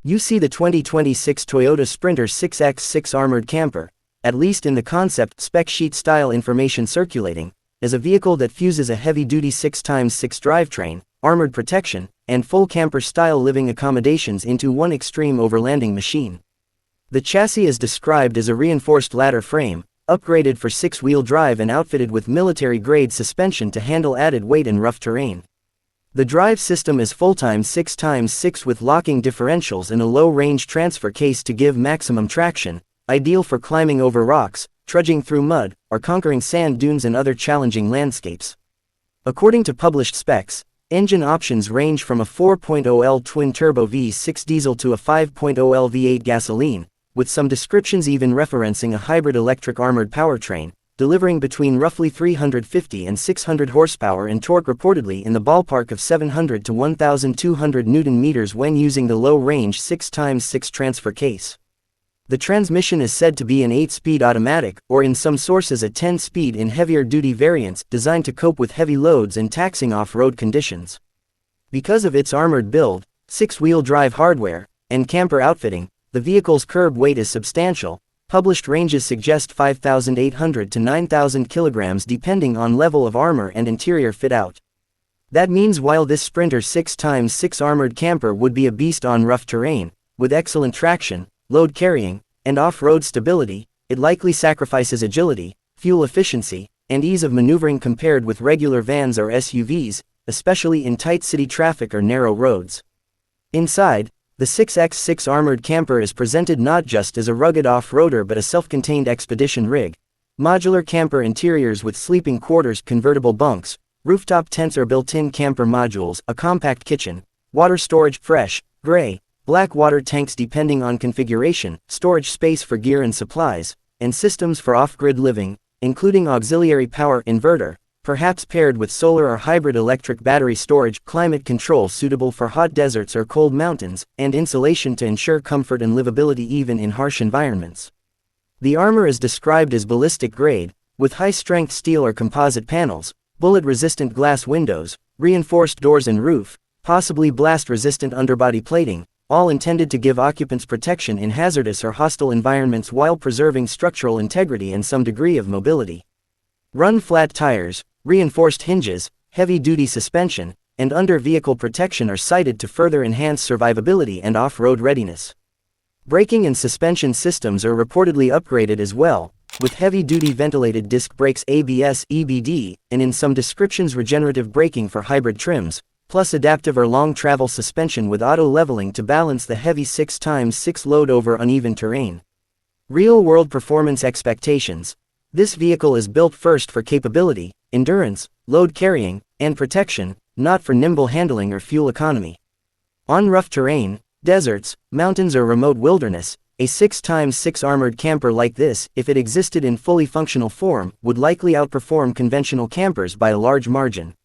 You see the 2026 Toyota Sprinter 6x6 armored camper, at least in the concept spec sheet style information circulating, as a vehicle that fuses a heavy-duty 6x6 drivetrain, armored protection, and full camper-style living accommodations into one extreme overlanding machine. The chassis is described as a reinforced ladder frame, upgraded for 6-wheel drive and outfitted with military-grade suspension to handle added weight in rough terrain. The drive system is full-time 6x6 with locking differentials and a low-range transfer case to give maximum traction, ideal for climbing over rocks, trudging through mud, or conquering sand dunes and other challenging landscapes. According to published specs, engine options range from a 4.0L twin-turbo V6 diesel to a 5.0L V8 gasoline, with some descriptions even referencing a hybrid electric armored powertrain, delivering between roughly 350 and 600 horsepower and torque reportedly in the ballpark of 700 to 1,200 Nm when using the low-range 6x6 transfer case. The transmission is said to be an 8-speed automatic, or in some sources a 10-speed in heavier-duty variants designed to cope with heavy loads and taxing off-road conditions. Because of its armored build, 6-wheel drive hardware, and camper outfitting, the vehicle's curb weight is substantial. Published ranges suggest 5,800 to 9,000 kilograms depending on level of armor and interior fit-out. That means while this Sprinter 6x6 armored camper would be a beast on rough terrain, with excellent traction, load carrying, and off-road stability, it likely sacrifices agility, fuel efficiency, and ease of maneuvering compared with regular vans or SUVs, especially in tight city traffic or narrow roads. Inside, the 6x6 armored camper is presented not just as a rugged off-roader but a self-contained expedition rig. Modular camper interiors with sleeping quarters, convertible bunks, rooftop tents or built-in camper modules, a compact kitchen, water storage, fresh, gray, black water tanks depending on configuration, storage space for gear and supplies, and systems for off-grid living, including auxiliary power inverter, perhaps paired with solar or hybrid electric battery storage, climate control suitable for hot deserts or cold mountains, and insulation to ensure comfort and livability even in harsh environments. The armor is described as ballistic grade, with high-strength steel or composite panels, bullet-resistant glass windows, reinforced doors and roof, possibly blast-resistant underbody plating, all intended to give occupants protection in hazardous or hostile environments while preserving structural integrity and some degree of mobility. Run-flat tires, reinforced hinges, heavy-duty suspension, and under-vehicle protection are cited to further enhance survivability and off-road readiness. Braking and suspension systems are reportedly upgraded as well, with heavy-duty ventilated disc brakes ABS, EBD, and in some descriptions regenerative braking for hybrid trims, plus adaptive or long-travel suspension with auto-leveling to balance the heavy 6x6 load over uneven terrain. Real-world performance expectations. This vehicle is built first for capability, endurance, load carrying, and protection, not for nimble handling or fuel economy. On rough terrain, deserts, mountains or remote wilderness, a 6x6 armored camper like this, if it existed in fully functional form, would likely outperform conventional campers by a large margin.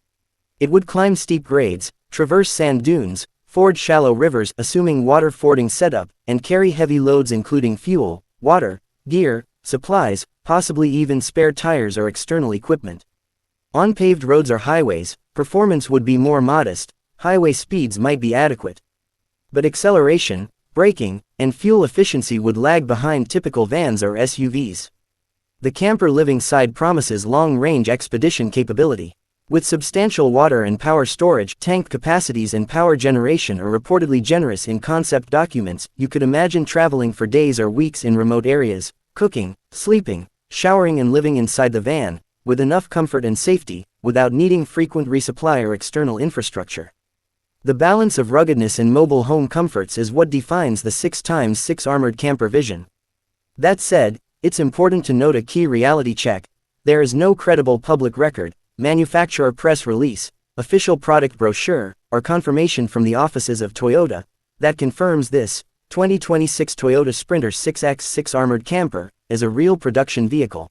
It would climb steep grades, traverse sand dunes, ford shallow rivers assuming water fording setup, and carry heavy loads including fuel, water, gear, supplies, possibly even spare tires or external equipment. On paved roads or highways, performance would be more modest, highway speeds might be adequate. But acceleration, braking, and fuel efficiency would lag behind typical vans or SUVs. The camper living side promises long-range expedition capability. With substantial water and power storage, tank capacities and power generation are reportedly generous in concept documents. You could imagine traveling for days or weeks in remote areas, cooking, sleeping, showering and living inside the van, with enough comfort and safety, without needing frequent resupply or external infrastructure. The balance of ruggedness and mobile home comforts is what defines the 6x6 armored camper vision. That said, it's important to note a key reality check. There is no credible public record, manufacturer press release, official product brochure, or confirmation from the offices of Toyota that confirms this 2026 Toyota Sprinter 6x6 armored camper is a real production vehicle.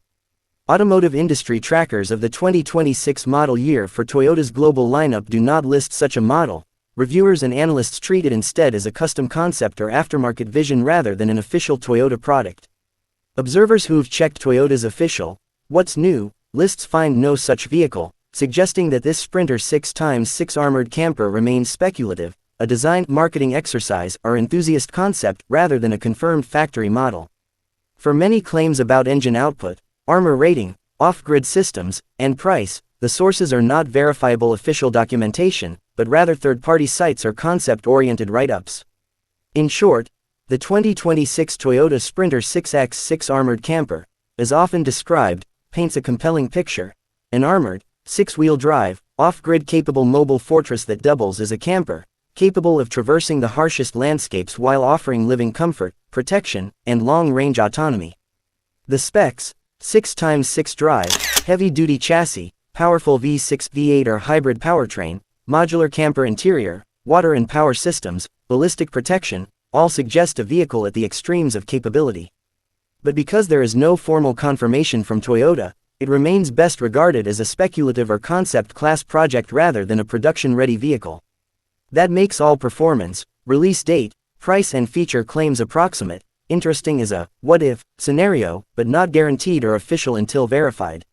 Automotive industry trackers of the 2026 model year for Toyota's global lineup do not list such a model. Reviewers and analysts treat it instead as a custom concept or aftermarket vision rather than an official Toyota product. Observers who've checked Toyota's official "What's New" lists find no such vehicle, suggesting that this Sprinter 6x6 armored camper remains speculative, a design marketing exercise or enthusiast concept rather than a confirmed factory model. For many claims about engine output, armor rating, off-grid systems, and price, the sources are not verifiable official documentation, but rather third-party sites or concept-oriented write-ups. In short, the 2026 Toyota Sprinter 6x6 armored camper, as often described, paints a compelling picture: an armored, six-wheel drive, off-grid capable mobile fortress that doubles as a camper, capable of traversing the harshest landscapes while offering living comfort, protection, and long-range autonomy. The specs: 6x6 drive, heavy-duty chassis, powerful V6 V8 or hybrid powertrain, modular camper interior, water and power systems, ballistic protection, all suggest a vehicle at the extremes of capability. But because there is no formal confirmation from Toyota, it remains best regarded as a speculative or concept class project rather than a production-ready vehicle. That makes all performance, release date, price and feature claims approximate, interesting as a what-if scenario, but not guaranteed or official until verified.